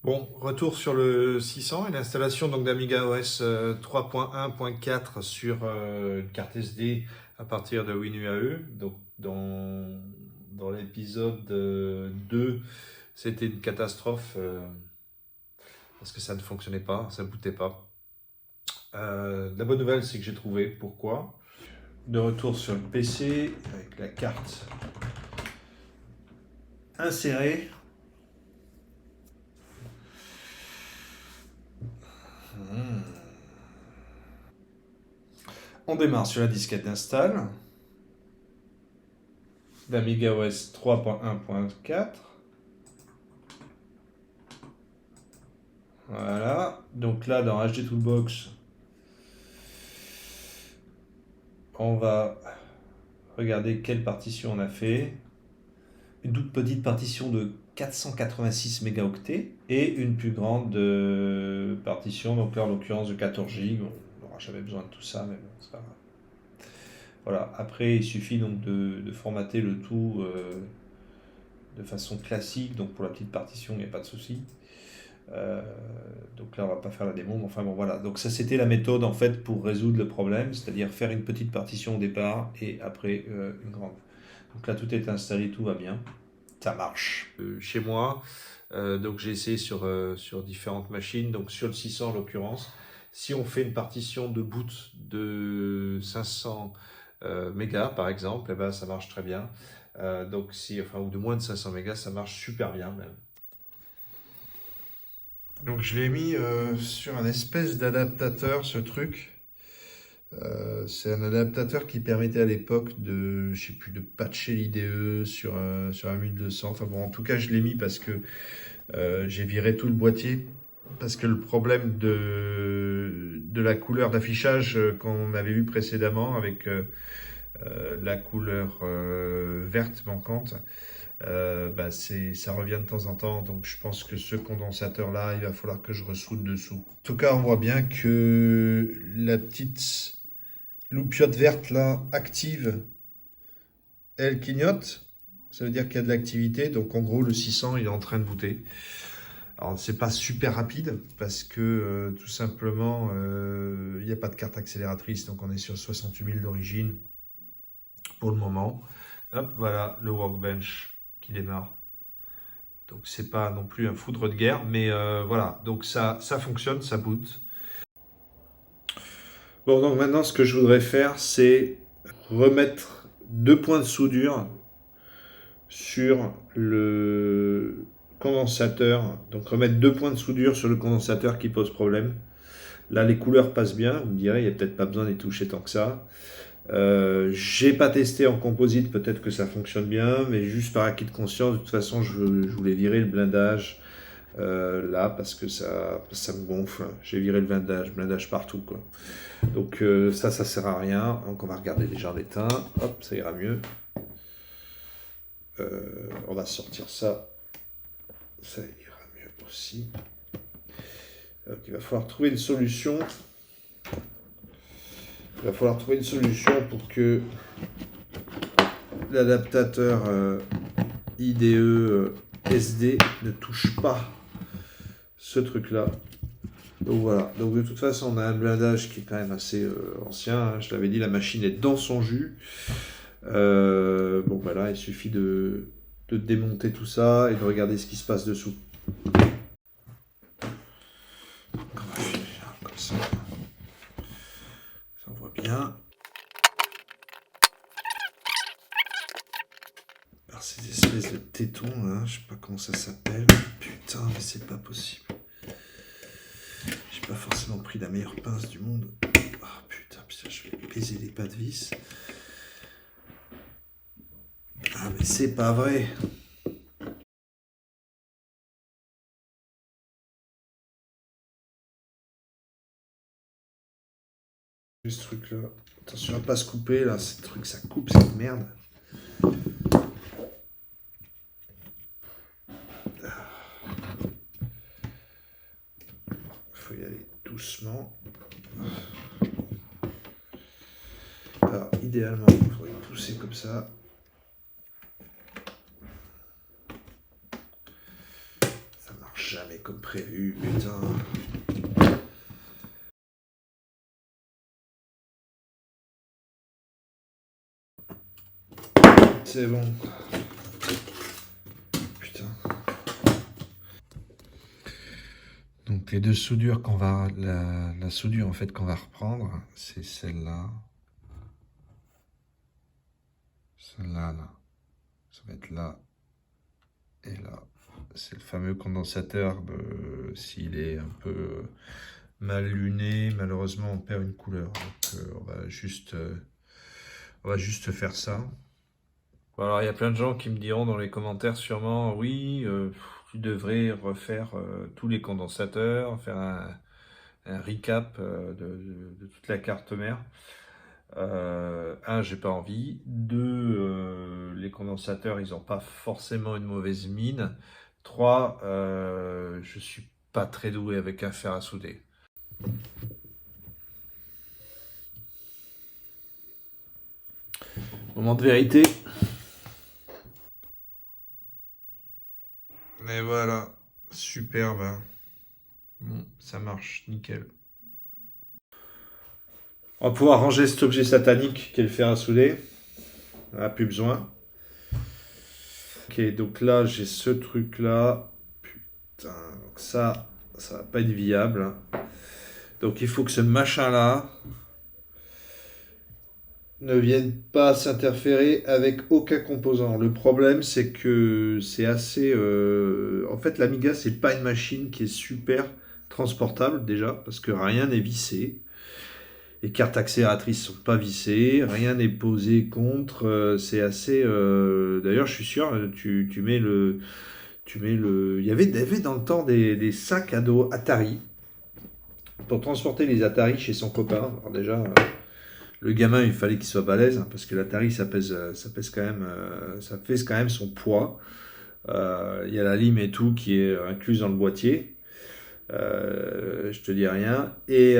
Bon, retour sur le 600 et l'installation donc d'Amiga OS 3.1.4 sur une carte SD à partir de WinUAE. Donc dans l'épisode 2, c'était une catastrophe parce que ça ne fonctionnait pas, ça ne bootait pas. La bonne nouvelle, c'est que j'ai trouvé pourquoi. De retour sur le PC avec la carte insérée. On démarre sur la disquette d'install d'Amiga OS 3.1.4. Voilà, donc là dans HD Toolbox, on va regarder quelle partition on a fait. Une toute petite partition de 486 mégaoctets et une plus grande partition, donc là en l'occurrence de 14 Go. On n'aura jamais besoin de tout ça, mais bon, c'est pas grave. Voilà, après il suffit donc de formater le tout de façon classique, donc pour la petite partition il n'y a pas de souci. Donc là on va pas faire la démo, mais enfin bon voilà, donc ça c'était la méthode en fait pour résoudre le problème, c'est-à-dire faire une petite partition au départ et après une grande. Donc là tout est installé, tout va bien, ça marche. Chez moi, donc j'ai essayé sur différentes machines, donc sur le 600 en l'occurrence, si on fait une partition de boot de 500 mégas par exemple, eh ben, ça marche très bien. Donc ou de moins de 500 mégas, ça marche super bien même. Donc je l'ai mis sur un espèce d'adaptateur, ce truc. C'est un adaptateur qui permettait à l'époque de, je sais plus, de patcher l'IDE sur un 1200. Enfin bon, en tout cas, je l'ai mis parce que j'ai viré tout le boîtier. Parce que le problème de la couleur d'affichage qu'on avait vu précédemment avec la couleur verte manquante, ça revient de temps en temps, donc je pense que ce condensateur-là, il va falloir que je ressoude dessous. En tout cas, on voit bien que la petite loupiote verte là, active, elle clignote. Ça veut dire qu'il y a de l'activité, donc en gros, le 600, il est en train de booter. Alors, c'est pas super rapide, parce que tout simplement, il n'y a pas de carte accélératrice, donc on est sur 68 000 d'origine pour le moment. Hop, voilà, le workbench qui démarre. Donc c'est pas non plus un foudre de guerre, mais voilà, donc ça fonctionne, ça boot. Bon, donc maintenant ce que je voudrais faire, c'est remettre 2 points de soudure sur le condensateur. Donc remettre 2 points de soudure sur le condensateur qui pose problème. Là les couleurs passent bien, vous me direz, il n'y a peut-être pas besoin d'y toucher tant que ça. J'ai pas testé en composite, peut-être que ça fonctionne bien, mais juste par acquis de conscience, de toute façon je voulais virer le blindage là parce que ça me gonfle. J'ai viré le blindage partout quoi. Donc ça sert à rien. Donc on va regarder déjà en éteint. Hop, ça ira mieux. On va sortir ça. Ça ira mieux aussi. Donc il va falloir trouver une solution. Il va falloir trouver une solution pour que l'adaptateur IDE SD ne touche pas ce truc là. Donc voilà, donc de toute façon on a un blindage qui est quand même assez ancien, hein. Je l'avais dit, la machine est dans son jus. Bon bah là il suffit de démonter tout ça et de regarder ce qui se passe dessous. Donc on va faire comme ça. Ça on voit bien. Alors ces espèces de tétons là, je sais pas comment ça s'appelle. Putain mais c'est pas possible. J'ai pas forcément pris la meilleure pince du monde. Ah putain, je vais baiser les pas de vis. Ah mais c'est pas vrai. Ce truc là. Attention à pas se couper là, ce truc ça coupe cette merde. Faut y aller doucement. Alors idéalement il faudrait pousser comme ça. Ça marche jamais. comme prévu, putain. C'est bon. Putain. Donc les deux soudures qu'on va... La soudure en fait qu'on va reprendre, c'est celle-là. Celle-là, là. Ça va être là. Et là. C'est le fameux condensateur. S'il est un peu mal luné, malheureusement on perd une couleur. Donc on va juste faire ça. Alors il y a plein de gens qui me diront dans les commentaires sûrement, oui, tu devrais refaire tous les condensateurs, faire un recap de toute la carte mère. Un, j'ai pas envie. Deux, les condensateurs, ils n'ont pas forcément une mauvaise mine. Trois, je suis pas très doué avec un fer à souder. Moment de vérité. Et voilà, superbe. Bon, ça marche, nickel. On va pouvoir ranger cet objet satanique qui est le fer à souder. On n'a plus besoin. Ok, donc là, j'ai ce truc-là. Putain, donc ça va pas être viable. Donc il faut que ce machin-là ne vienne pas s'interférer avec aucun composant. Le problème, c'est que c'est assez... En fait, l'Amiga, c'est pas une machine qui est super transportable, déjà, parce que rien n'est vissé. Les cartes accélératrices sont pas vissées, rien n'est posé contre. C'est assez... D'ailleurs, je suis sûr, tu mets le... Il y avait dans le temps des sacs à dos Atari pour transporter les Atari chez son copain. Alors déjà, le gamin, il fallait qu'il soit balèze, hein, parce que l'Atari, ça pèse quand même, ça pèse quand même son poids. Il y a la lime et tout qui est incluse dans le boîtier. Je te dis rien. Et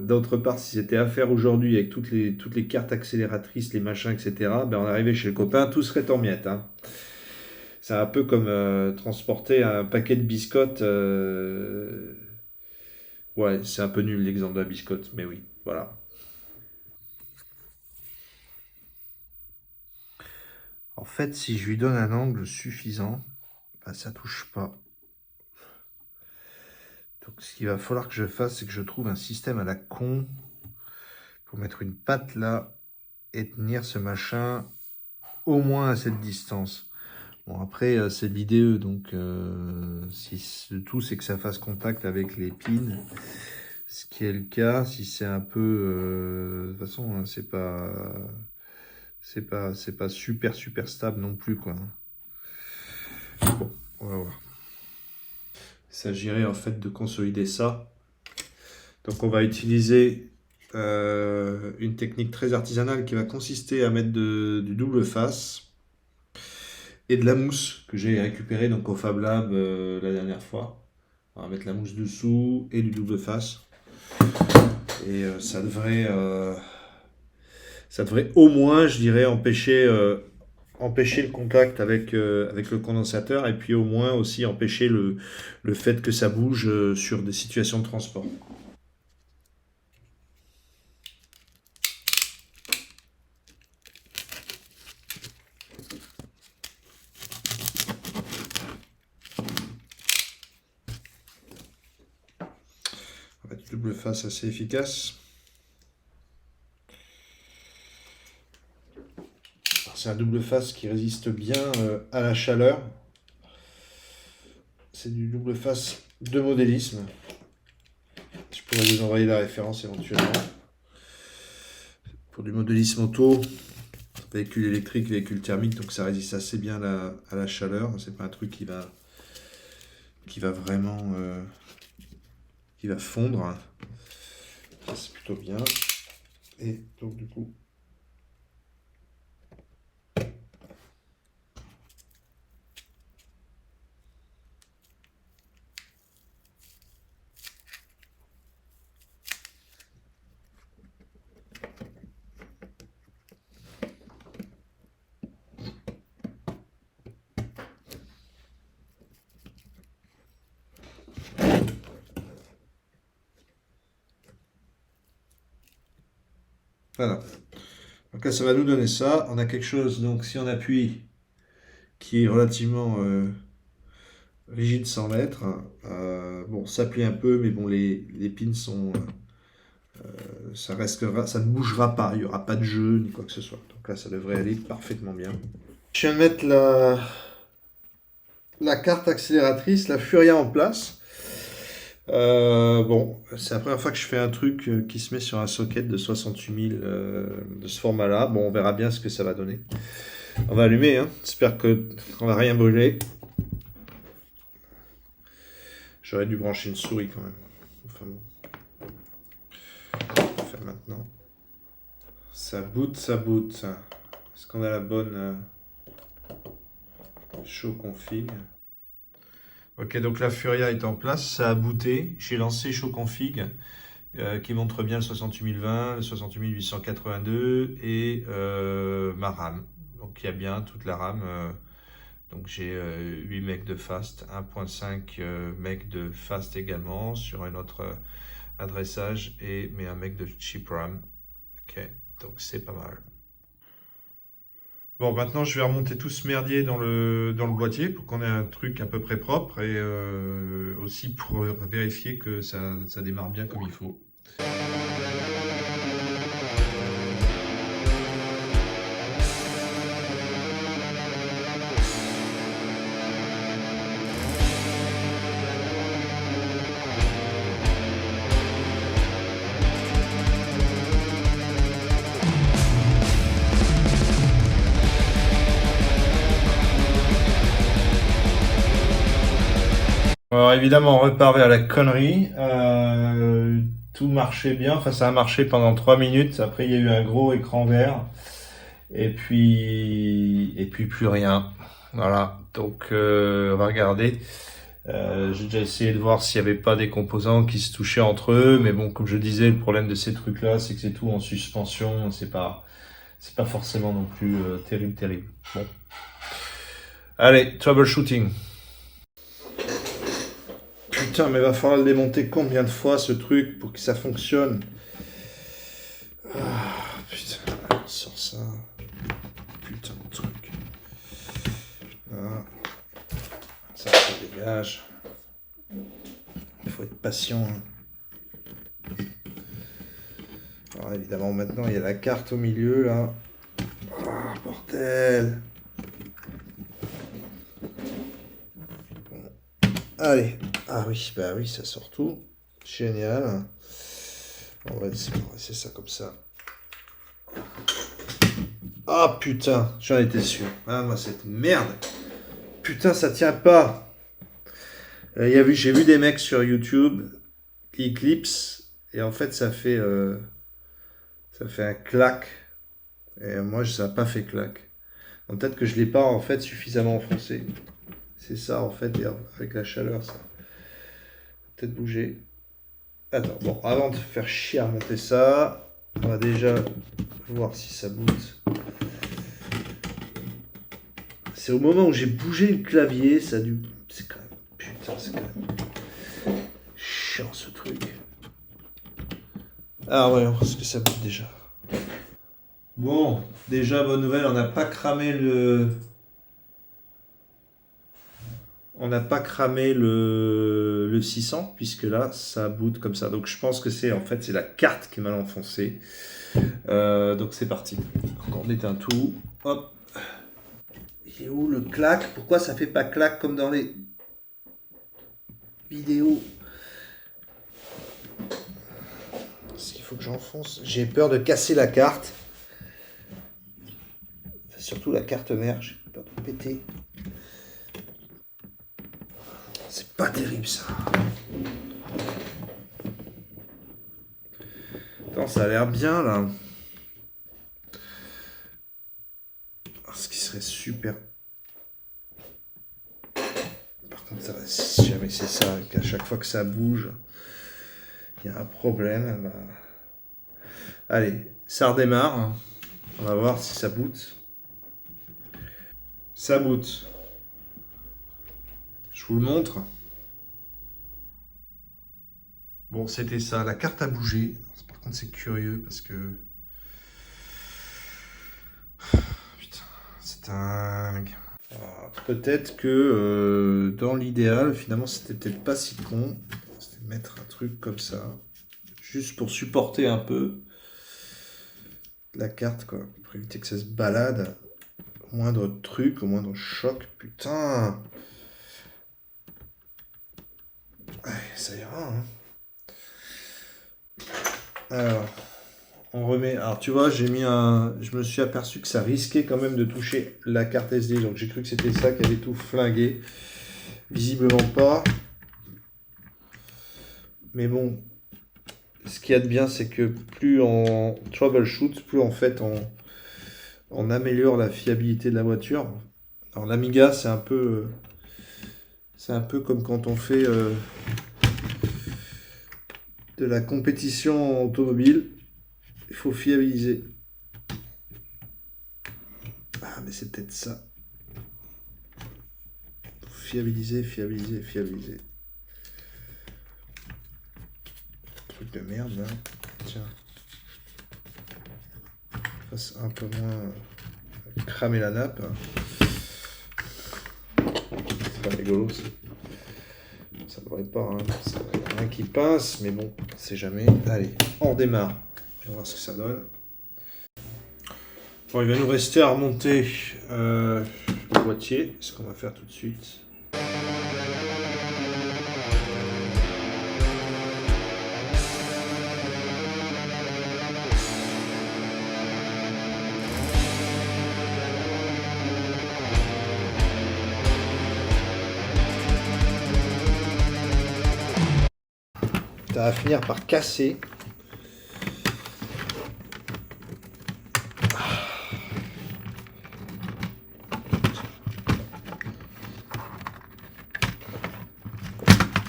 d'autre part, si c'était à faire aujourd'hui avec toutes les cartes accélératrices, les machins, etc., ben on arrivait chez le copain, tout serait en miettes. Hein. C'est un peu comme transporter un paquet de biscottes. Ouais, c'est un peu nul l'exemple de la biscotte, mais oui, voilà. En fait, si je lui donne un angle suffisant, ben, ça touche pas. Donc ce qu'il va falloir que je fasse, c'est que je trouve un système à la con pour mettre une patte là et tenir ce machin au moins à cette distance. Bon, après, c'est de l'IDE, donc si le tout, c'est que ça fasse contact avec les pins, ce qui est le cas. Si c'est un peu... de toute façon, hein, c'est pas super stable non plus, quoi. Bon, on va voir. Il s'agirait en fait de consolider ça. Donc on va utiliser une technique très artisanale qui va consister à mettre du double face et de la mousse que j'ai récupérée donc au Fab Lab la dernière fois. On va mettre la mousse dessous et du double face. Et ça devrait au moins, je dirais, empêcher le contact avec le condensateur et puis au moins aussi empêcher le fait que ça bouge sur des situations de transport. On va mettre du double face assez efficace. C'est un double face qui résiste bien à la chaleur. C'est du double face de modélisme. Je pourrais vous envoyer la référence éventuellement. Pour du modélisme auto, véhicule électrique, véhicule thermique, donc ça résiste assez bien à la chaleur. C'est pas un truc qui va vraiment qui va fondre. Ça, c'est plutôt bien. Et donc du coup, Voilà. Donc là, ça va nous donner ça. On a quelque chose, donc si on appuie, qui est relativement rigide sans l'être. Bon, ça plie un peu, mais bon, les pins sont... ça restera, ça ne bougera pas. Il n'y aura pas de jeu ni quoi que ce soit. Donc là, ça devrait aller parfaitement bien. Je viens de mettre la carte accélératrice, la Furia en place. Bon, c'est la première fois que je fais un truc qui se met sur un socket de 68 000 de ce format-là. Bon, on verra bien ce que ça va donner. On va allumer, hein. J'espère qu'on va rien brûler. J'aurais dû brancher une souris quand même. Enfin bon. On va faire maintenant. Ça boot, ça boot. Est-ce qu'on a la bonne show config? Ok, donc la Furia est en place, ça a booté. J'ai lancé show config qui montre bien le 68020, le 68882 et ma RAM. Donc il y a bien toute la RAM. Donc j'ai 8 MB de fast, 1.5 MB de fast également sur un autre adressage mais un MB de chip RAM. Ok, donc c'est pas mal. Bon, maintenant je vais remonter tout ce merdier dans le boîtier pour qu'on ait un truc à peu près propre et aussi pour vérifier que ça démarre bien comme il faut. Alors évidemment, on repart vers la connerie. Tout marchait bien, enfin ça a marché pendant 3 minutes. Après, il y a eu un gros écran vert. Et puis plus rien. Voilà, donc on va regarder. J'ai déjà essayé de voir s'il n'y avait pas des composants qui se touchaient entre eux, mais bon, comme je disais, le problème de ces trucs-là, c'est que c'est tout en suspension, c'est pas forcément non plus terrible. Bon. Allez, troubleshooting. Putain, mais va falloir le démonter combien de fois ce truc pour que ça fonctionne? Putain, on sort ça. Putain de truc. Voilà. Ça dégage. Il faut être patient. Alors évidemment, maintenant, il y a la carte au milieu, là. Ah, bordel. Bon. Allez. Ah oui, bah oui, ça sort tout. Génial. On va laisser ça comme ça. Ah putain, j'en étais sûr. Ah, moi, cette merde. Putain, ça tient pas. J'ai vu des mecs sur YouTube qui clipsent et en fait ça fait un clac. Et moi ça n'a pas fait clac. Donc, peut-être que je l'ai pas en fait suffisamment enfoncé. C'est ça en fait, et avec la chaleur ça peut-être bouger. Attends, bon, avant de faire chier à monter ça, on va déjà voir si ça boot. C'est au moment où j'ai bougé le clavier, ça a dû. C'est quand même. Putain, c'est quand même. Chiant ce truc. Ah ouais, est-ce que ça boot déjà? Bon, déjà bonne nouvelle, on n'a pas cramé le. On n'a pas cramé le 600 puisque là ça boot comme ça. Donc je pense que c'est la carte qui est mal enfoncée. Donc c'est parti. Donc on éteint tout. Hop. Il est où le clac? Pourquoi ça fait pas clac comme dans les vidéos? Est-ce qu'il faut que j'enfonce? J'ai peur de casser la carte. Enfin, surtout la carte mère, j'ai peur de péter. C'est pas terrible ça. Attends, ça a l'air bien là. Ce qui serait super. Par contre, si jamais c'est ça, qu'à chaque fois que ça bouge, il y a un problème. Bah... Allez, ça redémarre. On va voir si ça boot. Ça boot. Je vous le montre. Bon, c'était ça. La carte a bougé. Par contre, c'est curieux parce que Dingue. Peut-être que dans l'idéal, finalement, c'était peut-être pas si con. C'était de mettre un truc comme ça. Juste pour supporter un peu la carte, quoi. Pour éviter que ça se balade. Au moindre truc, au moindre choc. Putain. Ouais, ça ira, hein. Alors, on remet. Alors, tu vois, j'ai mis un. Je me suis aperçu que ça risquait quand même de toucher la carte SD. Donc, j'ai cru que c'était ça qui avait tout flingué. Visiblement pas. Mais bon, ce qu'il y a de bien, c'est que plus on troubleshoot, plus en fait on améliore la fiabilité de la voiture. Alors, l'Amiga, c'est un peu comme quand on fait de la compétition automobile. Il faut fiabiliser. Ah, mais c'est peut-être ça. Fiabiliser, fiabiliser, fiabiliser. Truc de merde là. Tiens. Fasse un peu moins cramer la nappe. C'est pas rigolo ça. Ça devrait pas, hein. Ça, y a rien qui pince, mais bon, on sait jamais. Allez, on redémarre. On va voir ce que ça donne. Bon, il va nous rester à remonter le boîtier, ce qu'on va faire tout de suite. Ça va finir par casser.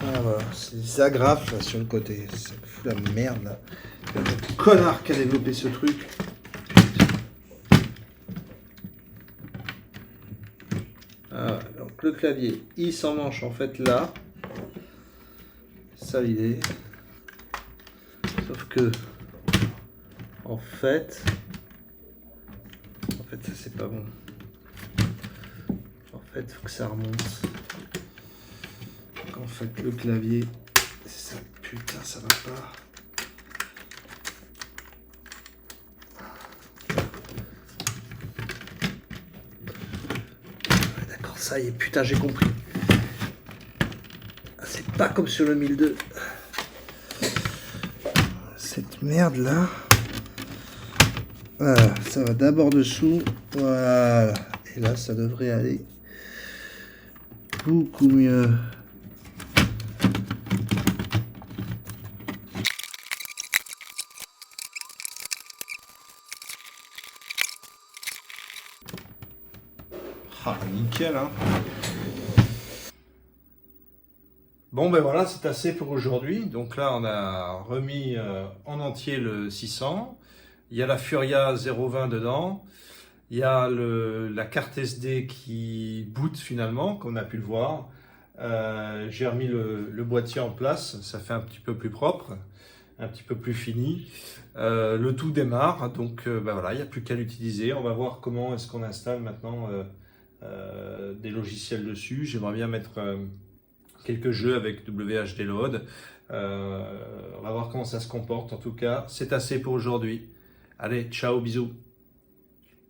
Ah, voilà, c'est des agrafes là, sur le côté. Ça me fout la merde là. Le connard qui a développé ce truc. Ah, donc le clavier, il s'emmanche en fait là. C'est ça l'idée. Sauf que, en fait, ça c'est pas bon. En fait, il faut que ça remonte. Donc, en fait, le clavier, c'est ça. Putain, ça va pas. D'accord, ça y est, putain, j'ai compris. C'est pas comme sur le 1002. Cette merde là. Voilà, ça va d'abord dessous. Voilà. Et là, ça devrait aller beaucoup mieux. Ah, nickel, hein. Bon, ben voilà, c'est assez pour aujourd'hui. Donc là, on a remis en entier le 600. Il y a la Furia 020 dedans. Il y a la carte SD qui boot finalement, comme on a pu le voir. J'ai remis le boîtier en place. Ça fait un petit peu plus propre, un petit peu plus fini. Le tout démarre. Donc ben voilà, il n'y a plus qu'à l'utiliser. On va voir comment est-ce qu'on installe maintenant des logiciels dessus. J'aimerais bien mettre quelques jeux avec WHD Load. On va voir comment ça se comporte. En tout cas, c'est assez pour aujourd'hui. Allez, ciao, bisous.